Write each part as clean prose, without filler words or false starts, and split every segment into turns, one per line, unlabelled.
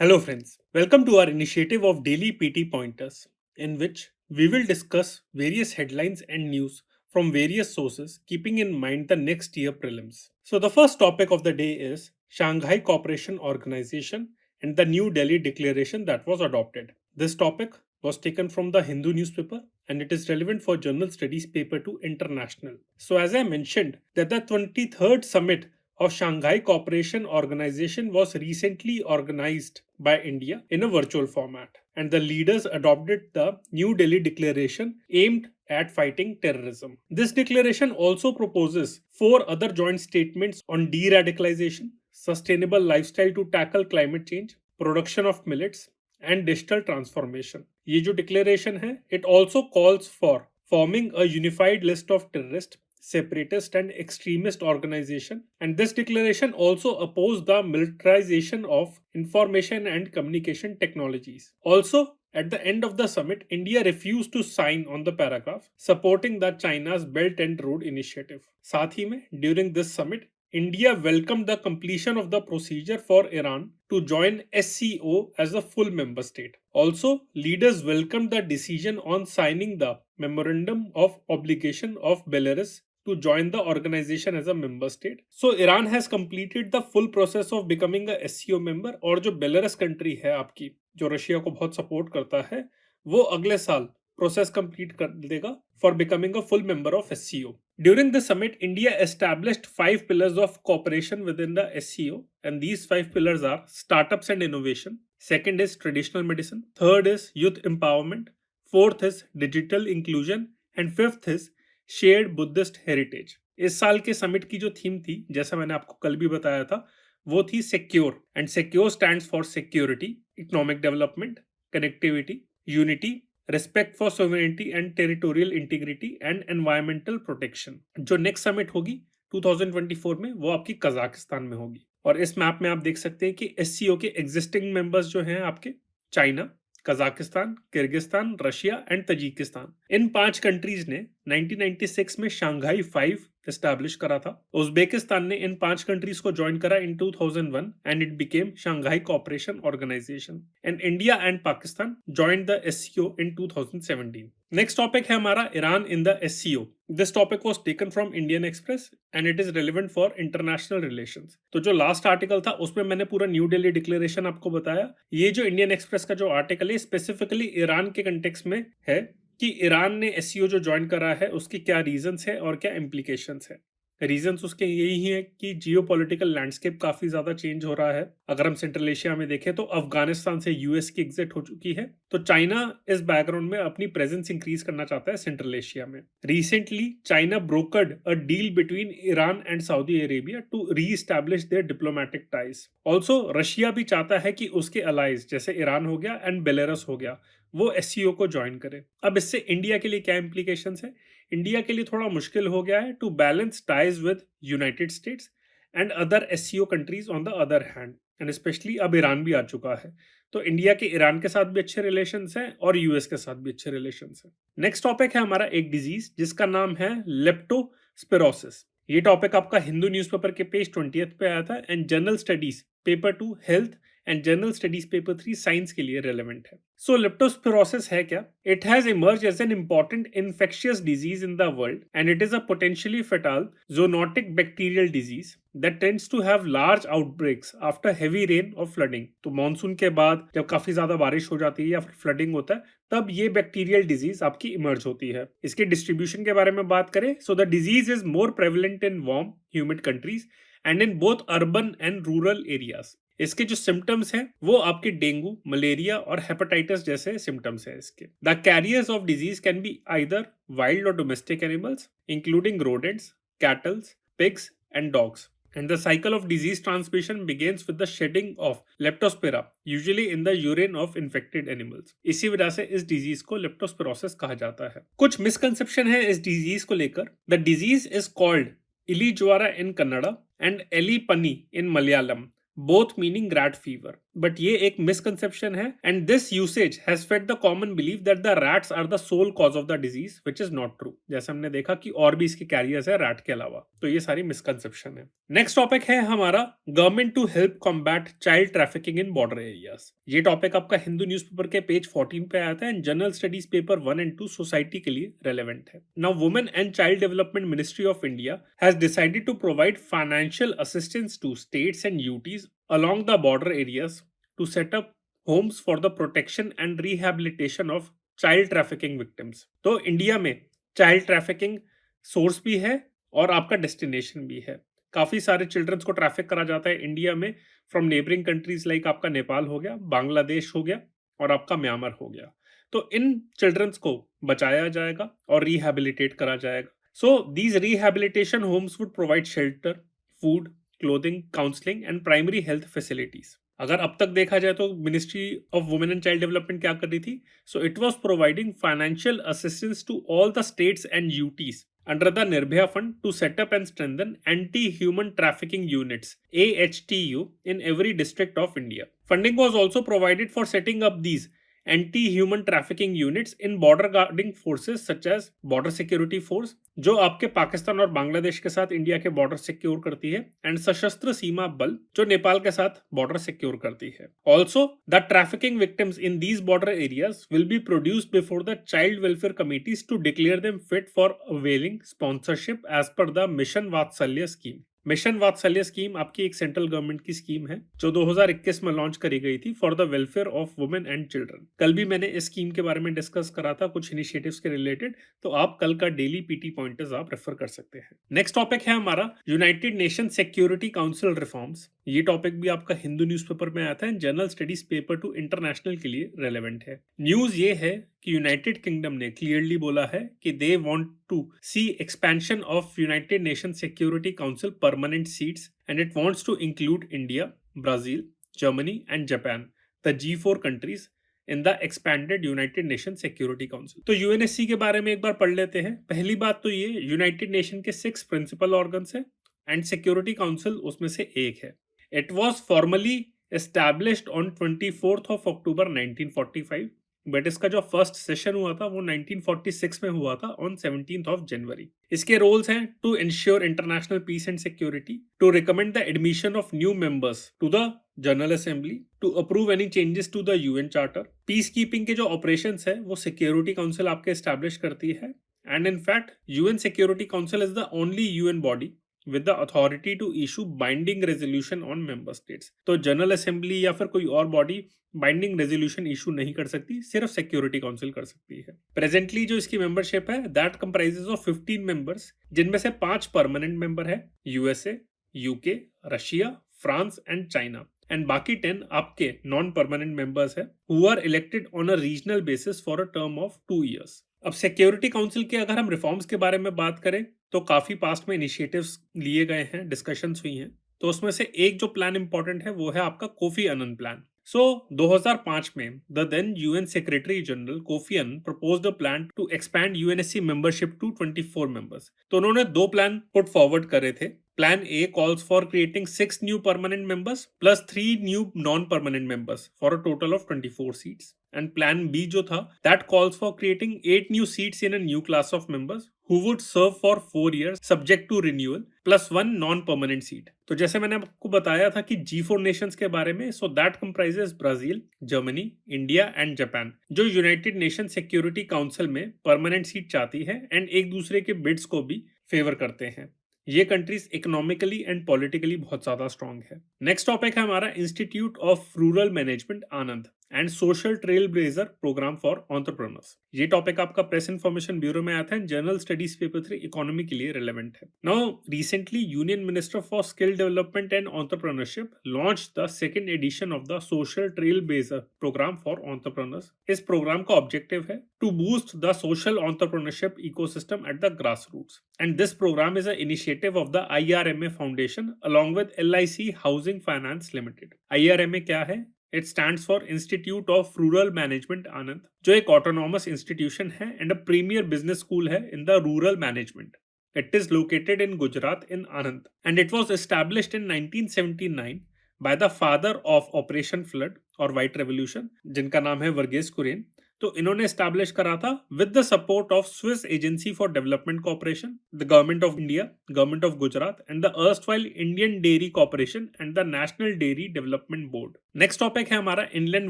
Hello, friends. Welcome to our initiative of Daily PT Pointers, in which we will discuss various headlines and news from various sources, keeping in mind the next year prelims. So, the first topic of the day is Shanghai Cooperation Organization and the New Delhi Declaration that was adopted. This topic was taken from the Hindu newspaper and it is relevant for Journal Studies Paper 2 International. So, as I mentioned, that the 23rd summit of Shanghai Cooperation Organization was recently organized by India in a virtual format, and the leaders adopted the New Delhi Declaration aimed at fighting terrorism. This declaration also proposes four other joint statements on de radicalization, sustainable lifestyle to tackle climate change, production of millets, and digital transformation. ये जो declaration है, it also calls for forming a unified list of terrorist, separatist and extremist organization, and this declaration also opposed the militarization of information and communication technologies. Also, at the end of the summit, India refused to sign on the paragraph supporting the China's Belt and Road Initiative. साथ ही में during this summit, India welcomed the completion of the procedure for Iran to join SCO as a full member state. Also, leaders welcomed the decision on signing the Memorandum of Obligation of Belarus to join the organization as a member state. So Iran has completed the full process of becoming a SCO member, और जो Belarus country है आपकी, जो Russia को बहुत support करता है, वो अगले साल प्रोसेस कंप्लीट कर देगा for becoming a full member of SCO. During the summit, India established 5 pillars of cooperation within the SCO, and these 5 pillars are startups and innovation. Second is traditional medicine. Third is youth empowerment. Fourth is digital inclusion. And fifth is shared Buddhist heritage. इस साल के summit की जो theme थी, जैसा मैंने आपको कल भी बताया था, वो थी secure, and secure stands for security, economic development, connectivity, unity, respect for sovereignty and territorial integrity and environmental protection. जो नेक्स्ट समिट होगी 2024 में, वो आपकी कजाकिस्तान में होगी. और इस मैप में आप देख सकते हैं कि एससीओ के एग्जिस्टिंग मेंबर्स जो हैं आपके China, Kazakhstan, Kyrgyzstan, Russia and Tajikistan. In 5 countries ने 1996 में शंघाई 5 एस्टैब्लिश करा था. उज्बेकिस्तान ने इन 5 कंट्रीज को ज्वाइन करा in 2001 and it became Shanghai cooperation organisation. And India and Pakistan joined the SCO in 2017. Next topic है हमारा Iran in the SCO. This topic was taken from Indian Express and it is relevant for international relations. तो जो last article था उसमें मैंने पूरा new Delhi declaration आपको बताया. ये जो इंडियन एक्सप्रेस का जो आर्टिकल है स्पेसिफिकली ईरान के कंटेक्स्ट में है कि ईरान ने एससीओ जो ज्वाइन करा है उसकी क्या रीजंस है और क्या इम्प्लीकेशंस है. रीजंस उसके यही है कि जियोपॉलिटिकल लैंडस्केप काफी ज्यादा चेंज हो रहा है. अगर हम सेंट्रल एशिया में देखें तो अफगानिस्तान से यूएस की एग्जिट हो चुकी है, तो चाइना इस बैकग्राउंड में अपनी प्रेजेंस इंक्रीज करना चाहता है सेंट्रल एशिया में. Recently China brokered a deal between Iran and Saudi Arabia to reestablish their diplomatic ties. Also Russia भी चाहता है कि उसके अलाइज जैसे ईरान हो गया एंड बेलारस हो गया, वो एससीओ को ज्वाइन करे. अब इससे इंडिया के लिए क्या इम्प्लीकेशंस है? इंडिया के लिए थोड़ा मुश्किल हो गया है to balance ties with United States and other SCO countries on the other hand, and specially अब ईरान भी आ चुका है, तो इंडिया के ईरान के साथ भी अच्छे रिलेशंस हैं और यूएस के साथ भी अच्छे रिलेशंस हैं. नेक्स्ट टॉपिक है हमारा एक डिजीज जिसका नाम है लेप्टोस्पिरोसिस. ये टॉपिक आपका हिंदू न्यूज़पेपर के पेज 20 पे आया था and general studies paper 2 health and general studies paper 3 science के लिए रेलेवेंट है. सो लेप्टोस्पिरोसिस है क्या? It has emerge as an important infectious disease in the world and it is a potentially fatal zoonotic bacterial disease that tends to have large outbreaks after heavy rain or flooding. तो monsoon के बाद जब काफी ज्यादा बारिश हो जाती है या फिर फ्लडिंग होता है, तब ये बैक्टीरियल डिजीज आपकी इमर्ज होती है. इसके डिस्ट्रीब्यूशन के बारे में बात करें, so the disease is more prevalent in warm humid countries and in both urban and rural areas. इसके जो सिम्टम्स हैं वो आपके डेंगू, मलेरिया और हेपेटाइटिस जैसे सिम्टम्स हैं इसके. The carriers of disease can be either wild or domestic animals including rodents, cattle, pigs and dogs. And the cycle of disease transmission begins with the shedding of leptospira, usually in the urine of infected animals. इसी वजह से इस disease को leptospirosis कहा जाता है. कुछ misconception है इस डिजीज को लेकर. द डिजीज इज कॉल्ड इली ज्वारा इन कन्नड़ा एंड एली पनी in Malayalam, both meaning rat fever. But ये एक मिसकंसेप्शन है and this usage has fed the common believe that the rats are the sole cause of the disease which is not true. जैसे हमने देखा कि और भी इसके कैरियर्स है रैट के अलावा, तो ये सारी मिसकंसेप्शन है। नेक्स्ट टॉपिक है हमारा government to help combat child trafficking in border areas. ये टॉपिक आपका हिंदू न्यूज़पेपर के पेज 14 पे आता है and general studies paper 1 and 2 society के लिए रेलेवेंट है। Now women and child development ministry of India has decided to provide financial assistance to states and UTs along the border areas to set up homes for the protection and rehabilitation of child trafficking victims। तो India में child trafficking source भी है और आपका destination भी है। काफ़ी सारे चिल्ड्रंस को ट्रैफिक करा जाता है इंडिया में फ्रॉम नेबरिंग कंट्रीज लाइक आपका नेपाल हो गया, बांग्लादेश हो गया और आपका म्यांमार हो गया। तो इन चिल्ड्रंस को बचाया जाएगा और रिहैबिलिटेट करा जाएगा। So these rehabilitation homes would provide shelter, food, clothing, counselling and primary health facilities. अगर अब तक देखा जाए तो ministry of women and child development क्या कर रही थी? So it was providing financial assistance to all the states and UTs under the Nirbhaya Fund to set up and strengthen anti-human trafficking units (AHTU) in every district of India. Funding was also provided for setting up these anti-human trafficking units in border guarding forces such as Border Security Force, जो आपके पाकिस्तान और बांग्लादेश के साथ India के border secure करती है, and सशस्त्र सीमा बल जो नेपाल के साथ बॉर्डर सिक्योर करती है। Also the trafficking victims in these border areas will be produced before the child welfare committees to declare them fit for availing sponsorship as per the mission Vatsalya scheme. Mission Vatsalya scheme आपकी एक central government की scheme है जो 2021 में launch करी गई थी for the welfare of women and children. कल भी मैंने इस स्कीम के बारे में डिस्कस करा था कुछ इनिशिएटिव्स के रिलेटेड, तो आप कल का डेली पीटी पॉइंटर्स आप रेफर कर सकते हैं। नेक्स्ट टॉपिक है हमारा United Nation security council reforms. ये टॉपिक भी आपका हिंदू न्यूज़पेपर में आता है, जनरल स्टडीज पेपर 2 इंटरनेशनल के लिए रेलेवेंट है। न्यूज ये है कि यूनाइटेड किंगडम ने क्लियरली बोला है कि they want to see expansion of United Nation security council permanent seats and it wants to include India, Brazil, Germany and Japan, the G4 countries in the expanded United Nation security council. तो UNSC के बारे में एक बार पढ़ लेते हैं। पहली बात तो ये यूनाइटेड नेशन के 6 प्रिंसिपल ऑर्गन्स है एंड सिक्योरिटी काउंसिल उसमें से एक है। It was formally established on 24th of October 1945, but इसका जो फर्स्ट सेशन हुआ था वो 1946 में हुआ था ऑन 17th of January। इसके रोल्स हैं to ensure international peace and security, to recommend the admission of new members to the general assembly, to approve any changes to the UN charter. Peace keeping के जो operations है वो security council आपके establish करती है and in fact UN security council is the only UN body with the authority to issue binding resolution on member states। तो general assembly या फिर कोई और बॉडी बाइंडिंग रेजोल्यूशन इशू नहीं कर सकती, सिर्फ सिक्योरिटी काउंसिल कर सकती है। प्रेजेंटली जो इसकी मेंबरशिप है दैट कंप्राइजेस ऑफ 15 मेंबर्स, जिनमें से 5 परमानेंट मेंबर है, USA, UK, Russia, France and China, and बाकी 10 आपके नॉन परमानेंट मेंबर्स है who are elected on a regional basis for a term of 2 years। अब सिक्योरिटी काउंसिल के अगर हम रिफॉर्म्स के बारे में बात करें तो काफी पास्ट में इनिशिएटिव्स लिए गए हैं, डिस्कशंस हुई हैं। तो उसमें से एक जो प्लान इंपॉर्टेंट है वो है आपका कोफी अनन प्लान। सो 2005 में the then UN secretary general Kofi Annan proposed a plan to expand UNSC membership to 24 members. तो उन्होंने 2 प्लान पुट फॉरवर्ड करे थे। Plan A calls for creating 6 new permanent members plus 3 new non-permanent members for a total of 24 seats. And Plan B जो था that calls for creating 8 new seats in a new class of members who would serve for 4 years subject to renewal plus 1 non-permanent seat। तो जैसे मैंने आपको बताया था कि G4 nations के बारे में, so that comprises Brazil, Germany, India and Japan, जो यूनाइटेड नेशन सिक्योरिटी काउंसिल में परमानेंट सीट चाहती है एंड एक दूसरे के बिड्स को भी फेवर करते हैं। ये कंट्रीज इकोनॉमिकली एंड पॉलिटिकली बहुत ज्यादा स्ट्रांग है। नेक्स्ट टॉपिक है हमारा institute of rural management Anand and social trail blazer programme for entrepreneurs. ये टॉपिक आपका प्रेस इंफॉर्मेशन ब्यूरो में आता है, जनरल स्टडीज पेपर 3 इकोनॉमी के लिए रिलेवेंट है। Now recently union minister for skill development and entrepreneurship launch the second edition of the social trail blazer programme for entrepreneurs. इस programme का objective है to boost the social entrepreneurship ecosystem at the grass roots and this programme is a initiative of the IRMA foundation along with LIC housing finance limited. IRMA क्या है? It stands for Institute of Rural Management Anand, जो एक autonomous institution है and a premier business school है in the rural management. It is located in Gujarat in Anand and it was established in 1979 by the father of operation flood और white revolution, जिनका नाम है वर्गीस कुरियन। तो इन्होंने establish करा था with the support of Swiss agency for development corporation, the government of India, government of Gujarat and the erstwhile Indian dairy corporation and the national dairy development board. Next topic है हमारा inland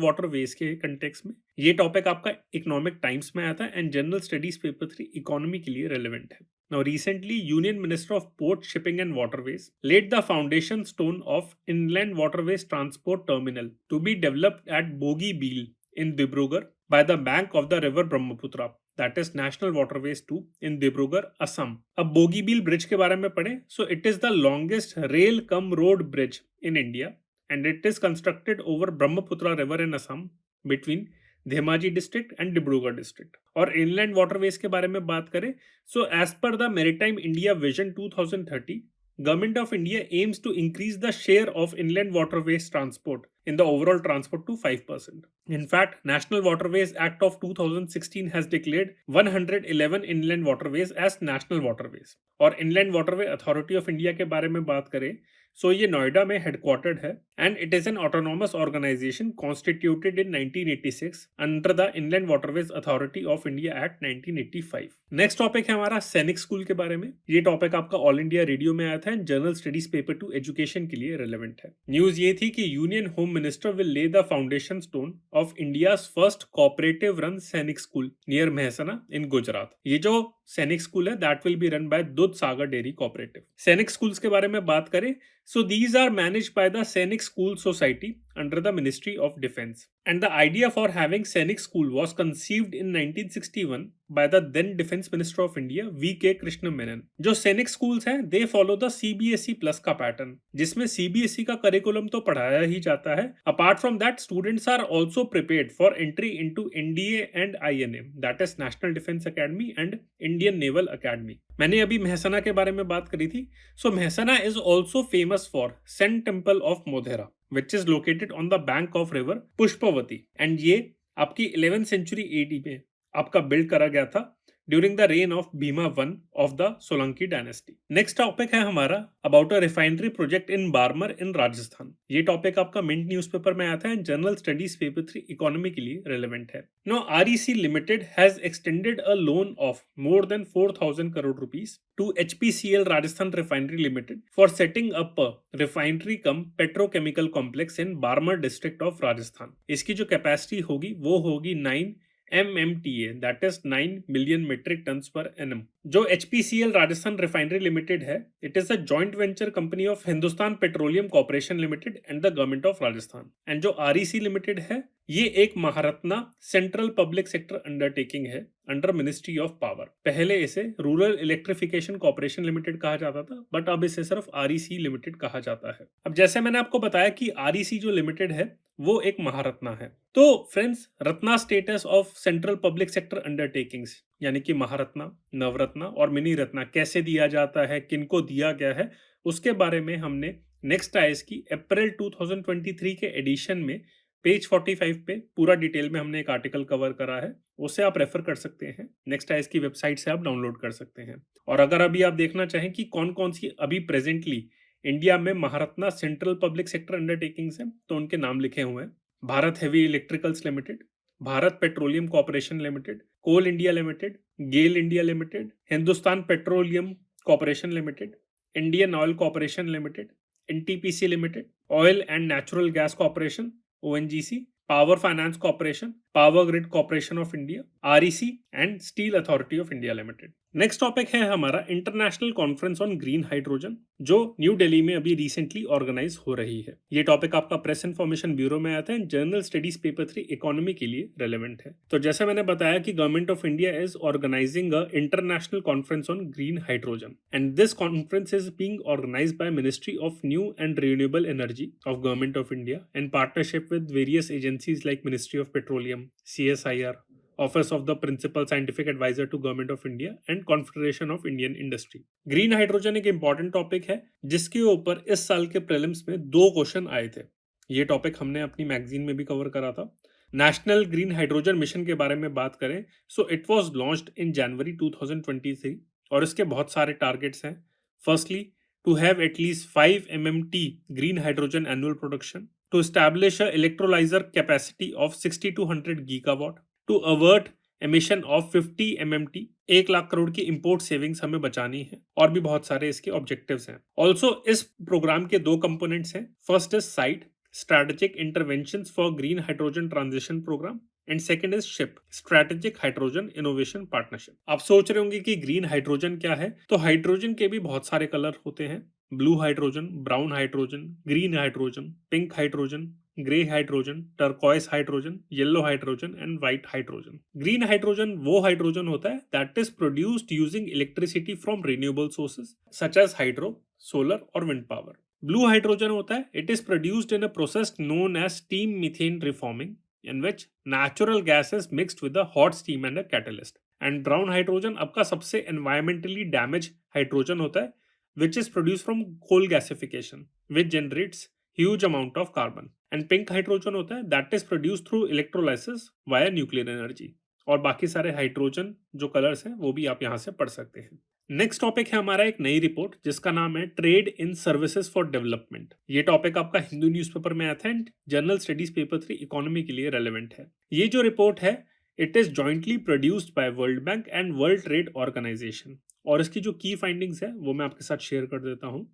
waterways के context में। ये topic आपका economic times में आया था and general studies paper 3 economy के लिए रेलेवेंट है। Now, recently, Union Minister of Port, Shipping and Waterways laid the foundation stone of Inland Waterways Transport Terminal to be developed at Bogibeel in Dibrugarh by the bank of the river Brahmaputra. That is National Waterways 2 in Dibrugarh, Assam. अब Bogibeel bridge के बारे में पढ़ें, so it is the longest rail cum road bridge in India and it is constructed over Brahmaputra river in Assam between Dhemaji district and Dibrugarh district. और inland waterways के बारे में बात करें, so as per the maritime India vision 2030, government of India aims to increase the share of inland waterways transport in the overall transport to 5%. In fact, National Waterways Act of 2016 has declared 111 inland waterways as national waterways. और Inland Waterway Authority of India के बारे में बात करें, सो ये नोएडा में headquartered है and it is an autonomous organisation constituted in 1986 under the inland waterways authority of India act 1985। Next topic है हमारा सैनिक स्कूल के बारे में। ये टॉपिक आपका ऑल इंडिया रेडियो में आया था and journal studies paper 2 education के लिए रेलेवेंट है। न्यूज ये थी कि union home minister will lay the foundation stone of India's first cooperative run सैनिक स्कूल नियर मेहसना इन गुजरात। ये जो सैनिक स्कूल है that will be run by दूध सागर डेयरी कोऑपरेटिव। सैनिक स्कूल्स के बारे में बात करें, so these are managed by the Sainik School Society under the Ministry of Defense. And the idea for having Sainik School was conceived in 1961 by the then Defense Minister of India, V.K. Krishna Menon. जो सैनिक schools हैं they follow the CBSE plus का pattern, जिसमें CBSE का curriculum तो पढ़ाया ही जाता है। Apart from that, students are also prepared for entry into NDA and INA, that is National Defense Academy and Indian Naval Academy. मैंने अभी मेहसाना के बारे में बात करी थी। So Mehsana is also famous for Sun Temple of Modhera, which is located on the bank of river Pushpavati, and ये आपकी 11th century AD में आपका बिल्ड करा गया था during the reign of Bhima one of the Solanki dynasty. Next topic है हमारा about a refinery project in Barmer in Rajasthan. ये टॉपिक आपका मिंट न्यूज़पेपर में आता है, जनरल स्टडीज पेपर 3 इकोनॉमी के लिए रेलेवेंट है। Now REC limited has extended a loan of more than 4,000 crore rupees to HPCL Rajasthan refinery limited for setting up a refinery cum petrochemical complex in Barmer district of Rajasthan. इसकी जो capacity होगी वो होगी 9 MMTA, that is 9 million metric tons per annum। जो HPCL Rajasthan refinery limited है, it is a joint venture company of Hindustan petroleum corporation limited and the government of Rajasthan. And जो REC limited है, ये एक Maharatna central public sector undertaking है under ministry of power. पहले इसे rural electrification corporation limited कहा जाता था, बट अब इसे सिर्फ REC लिमिटेड कहा जाता है। अब जैसे मैंने आपको बताया कि REC जो लिमिटेड है वो एक महारत्ना है। तो friends, Ratna status of central public sector undertakings यानी कि महारत्ना, नवरत्ना और मिनी रत्ना कैसे दिया जाता है, किनको दिया गया है, उसके बारे में हमने नेक्स्ट आईएएस की अप्रैल 2023 के एडिशन में पेज 45 पे पूरा डिटेल में हमने एक आर्टिकल कवर करा है, उसे आप रेफर कर सकते हैं। नेक्स्ट आईएएस की वेबसाइट से आप डाउनलोड कर सकते हैं। और अगर अभी आप देखना चाहें कि कौन कौन सी अभी प्रेजेंटली इंडिया में Maharatna central public sector undertakings हैं, तो उनके नाम लिखे हुए हैं। Bharat heavy electricals limited, Bharat petroleum corporation limited, coal India limited, GAIL India limited, Hindustan petroleum corporation limited, Indian oil corporation limited, NTPC limited, oil and natural gas corporation ONGC, power finance corporation, power grid corporation of India, REC and steel authority of India limited. Next topic है हमारा international conference on green hydrogen, जो new Delhi में अभी recently organise हो रही है। ये topic आपका प्रेस इन्फॉर्मेशन ब्यूरो में आता है, जर्नल स्टडीज पेपर 3 इकोनॉमी के लिए रेलेवेंट है। तो जैसे मैंने बताया कि government of India is organising a international conference on green hydrogen and this conference is being organised by ministry of new and renewable energy of government of India in partnership with various agencies like ministry of petroleum, CSIR, Office of the Principal Scientific Advisor to Government of India and Confederation of Indian Industry। Green hydrogen एक important topic है जिसके ऊपर इस साल के prelims में 2 question आए थे। ये टॉपिक हमने अपनी मैगजीन में भी कवर करा था। नेशनल ग्रीन हाइड्रोजन मिशन के बारे में बात करें, so it was launched in January 2023 और इसके बहुत सारे टारगेट्स हैं। Firstly to have at least 5 MMT green hydrogen annual production, to establish a electrolyzer capacity of 60 to 100 gigawatt, to avert emission of 50 MMT, 1 lakh crore की इंपोर्ट सेविंग्स हमें बचानी है, और भी बहुत सारे इसके ऑब्जेक्टिव्स हैं। ऑल्सो इस प्रोग्राम के दो कंपोनेंट्स हैं। First is SIGHT, strategic interventions for green hydrogen transition programme, and second is SHIP, strategic hydrogen innovation partnership. आप सोच रहे होंगे कि ग्रीन हाइड्रोजन क्या है, तो हाइड्रोजन के भी बहुत सारे कलर होते हैं। Blue hydrogen, brown hydrogen, green hydrogen, pink hydrogen, grey hydrogen, turquoise hydrogen, yellow hydrogen and white hydrogen. Green hydrogen वो हाइड्रोजन होता है that is produced using electricity from renewable sources such as hydro, solar और wind power. Blue hydrogen होता है it is produced in a process known as steam methane reforming, in which natural gas is mixed with the hot steam and a catalyst. And brown hydrogen आपका सबसे environmentally damaged hydrogen होता है which is produced from coal gasification which generates huge amount of carbon. And pink hydrogen होता है that is produced through electrolysis via nuclear energy. और बाकी सारे hydrogen जो कलर्स हैं वो भी आप यहाँ से पढ़ सकते हैं। नेक्स्ट टॉपिक है हमारा एक नई रिपोर्ट जिसका नाम है trade in services for development. ये टॉपिक आपका हिंदू न्यूज़पेपर में आया था and general studies paper 3 economy के लिए रेलेवेंट है। ये जो रिपोर्ट है it is jointly produced by world bank and world trade organisation, और इसकी जो की फाइंडिंग्स है वो मैं आपके साथ शेयर कर देता हूँ।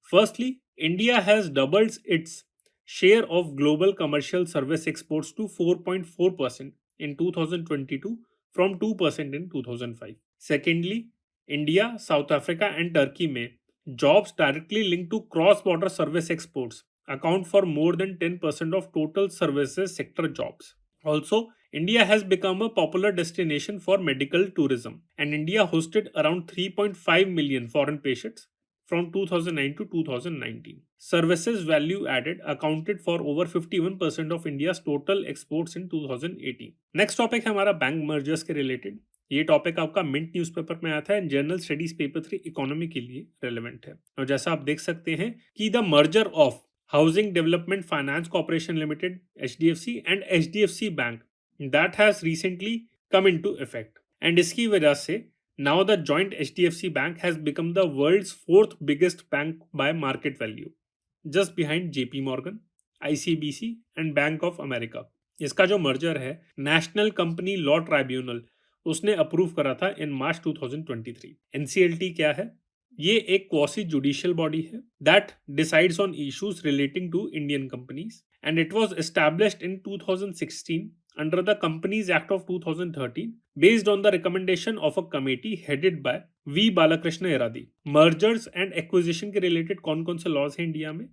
Firstly, India has doubled its share of global commercial service exports to 4.4% in 2022 from 2% in 2005. Secondly, India, South Africa and Turkey में jobs directly link to cross border service exports account for more than 10% of total services sector jobs. Also, India has become a popular destination for medical tourism, and India hosted around 3.5 million foreign patients from 2009 to 2019. Services value added accounted for over 51% of India's total exports in 2018. Next topic है हमारा bank mergers के related. ये topic आपका mint newspaper में आता है and general studies paper 3 economy के लिए रेलेवेंट है। और जैसा आप देख सकते हैं कि the merger of housing development finance corporation limited HDFC and HDFC bank that has recently come into effect, and इसकी वजह से now the joint HDFC bank has become the world's 4th biggest bank by market value, just behind JP Morgan, ICBC and Bank of America. इसका जो merger है national company law tribunal उसने approve करा था इन मार्च 2023। NCLT क्या है? ये एक क्वासी जुडिशियल बॉडी है that decides on issues relating to Indian companies, and it was established in 2016 under the Companies Act of 2013 based on the recommendation of a committee headed by V. Balakrishna Iradi. Mergers and acquisition के related कौन-कौन से laws हैं India में?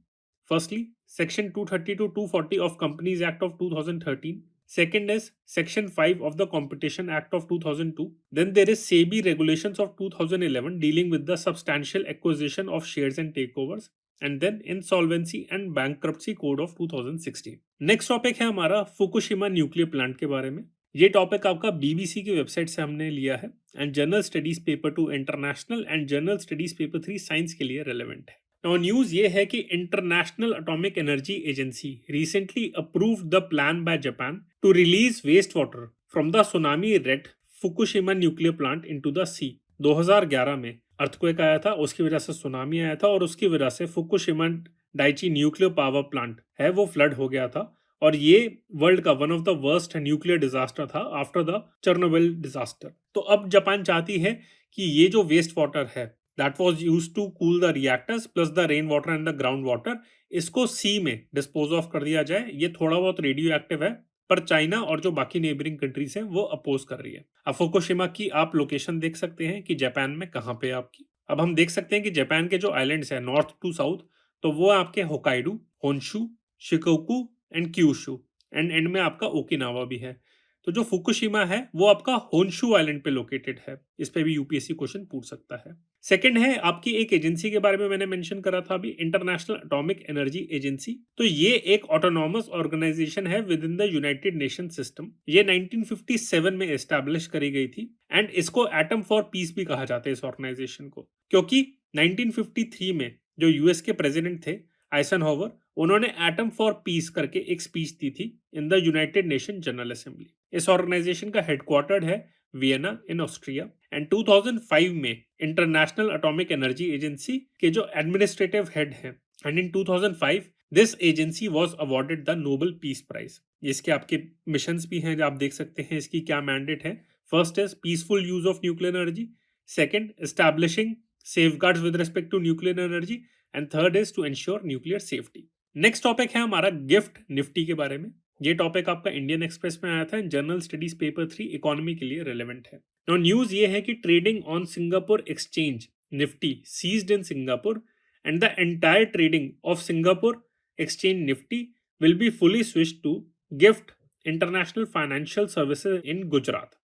Firstly, Section 230 to 240 of Companies Act of 2013. Second is Section 5 of the Competition Act of 2002. Then there is SEBI regulations of 2011 dealing with the substantial acquisition of shares and takeovers. And then Insolvency and Bankruptcy Code of 2016. Next topic है हमारा Fukushima nuclear plant के बारे में। ये topic आपका BBC की website से हमने लिया है and general studies paper 2 international and general studies paper 3 science के लिए रेलेवेंट है। नाउ न्यूज ये है कि international atomic energy agency recently approved the plan by Japan to release waste water from the tsunami wrecked Fukushima nuclear plant into the sea. 2011 में earthquake आया था, उसकी वजह से सुनामी आया था और उसकी वजह से Fukushima Daiichi nuclear power plant है वो फ्लड हो गया था, और ये वर्ल्ड का one of the worst nuclear disaster था आफ्टर द चेर्नोबिल डिजास्टर। तो अब जापान चाहती है कि ये जो वेस्ट वाटर है that was used to cool the reactors plus the rain water and the ground water, इसको सी में डिस्पोज ऑफ कर दिया जाए। ये थोड़ा बहुत रेडियो एक्टिव है, पर चाइना और जो बाकी नेबरिंग कंट्रीज हैं वो अपोज कर रही है। अब फुकुशिमा की आप लोकेशन देख सकते हैं कि जापान में कहाँ पे आपकी। अब हम देख सकते हैं कि जापान के जो आइलैंड्स हैं नॉर्थ टू साउथ, तो वो आपके Hokkaido, Honshu, Shikoku and Kyushu, and and में आपका ओकिनावा भी है। तो जो फुकुशिमा है वो आपका होन्शु आइलैंड पे लोकेटेड है। इस पे भी यूपीएससी क्वेश्चन पूछ सकता है। सेकंड है आपकी एक एजेंसी के बारे में मैंने मेंशन करा था अभी, इंटरनेशनल एटॉमिक एनर्जी एजेंसी। तो ये एक ऑटोनॉमस ऑर्गेनाइजेशन है with in the United nation system. ये 1957 में एस्टैब्लिश करी गई थी एंड इसको एटम फॉर पीस भी कहा जाता है इस ऑर्गेनाइजेशन को, क्योंकि 1953 में जो यूएस के प्रेसिडेंट थे आइजनहोवर, उन्होंने एटम फॉर पीस करके एक स्पीच दी थी in the United Nation general assembly. इस ऑर्गेनाइजेशन का हेडक्वार्टर्ड है वियना इन ऑस्ट्रिया, एंड 2005 में इंटरनेशनल एटॉमिक एनर्जी एजेंसी के जो एडमिनिस्ट्रेटिव हेड हैं, and in 2005 this agency was awarded the Nobel peace prize. इसके आपके मिशंस भी हैं, जो आप देख सकते हैं इसकी क्या मैंडेट है। First is peaceful use of nuclear energy, second establishing safeguards with respect to nuclear energy, and third is to ensure nuclear safety. Next topic है हमारा गिफ्ट निफ्टी के बारे में। ये टॉपिक आपका इंडियन एक्सप्रेस में आया था, जनरल स्टडीज पेपर 3 इकोनॉमी के लिए रेलेवेंट है। नाउ न्यूज ये है कि trading on Singapore exchange Nifty ceased in Singapore and the entire trading of Singapore exchange Nifty will be fully switch to GIFT international financial services in Gujarat.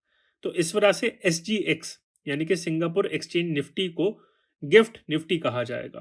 तो इस वजह से SGX यानी कि सिंगापुर एक्सचेंज निफ्टी को गिफ्ट निफ्टी कहा जाएगा।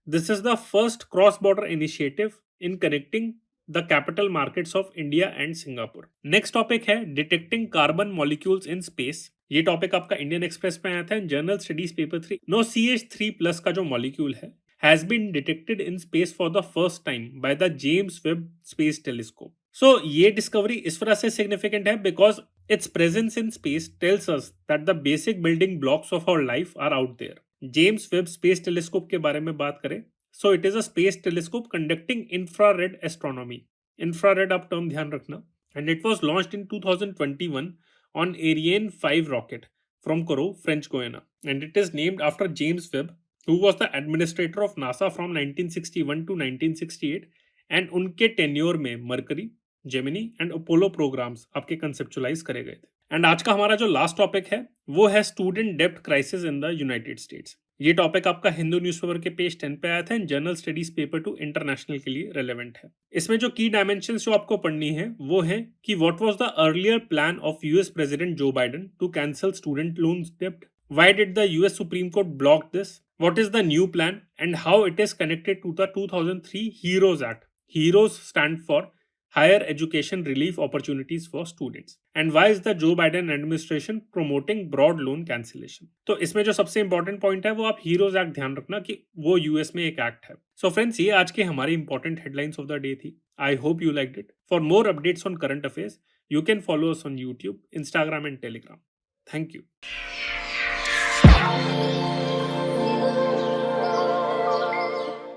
This is the first cross border initiative in connecting the capital markets of India and Singapore. Next topic है detecting carbon molecules in space. ये टॉपिक आपका इंडियन एक्सप्रेस में आया था, general studies paper 3। No CH3+ का जो molecule है has been detected in space for the first time by the James Webb space telescope. So ये डिस्कवरी इस वजह से सिग्निफिकेंट है because its presence in space tells us that the basic building blocks of our life are out there. James Webb Space Telescope के बारे में बात करें, so it is a space telescope conducting infrared astronomy. Infrared आप term ध्यान रखना, and it was launched in 2021 on Ariane 5 rocket from Kourou, French Guiana, and it is named after James Webb, who was the administrator of NASA from 1961 to 1968, and उनके tenure में Mercury, Gemini and Apollo programmes आपके conceptualise करे गए थे। And आज का हमारा जो लास्ट टॉपिक है वो है स्टूडेंट डेब्ट crisis in the United states. ये टॉपिक आपका हिंदू न्यूज़पेपर के पेज 10 पे आया था, जनरल स्टडीज पेपर 2 इंटरनेशनल के लिए रेलेवेंट है। इसमें जो की डायमेंशंस जो आपको पढ़नी है वो है कि what was the earlier plan of US president Joe Biden to cancel student loans डेब्ट, why did the US Supreme Court block this, what is the new plan and how it is connected to the 2003 HEROES act. HEROES stand for higher education relief opportunities for students, and why is the Joe Biden administration promoting broad loan cancellation। तो इसमें जो सबसे important point है वो आप heroes act ध्यान रखना कि वो यूएस में एक एक्ट है। सो फ्रेंड्स, ये आज के हमारी important headlines of the day थी। I hope you liked it. For more updates on current affairs you can follow us on YouTube, Instagram and Telegram. Thank you.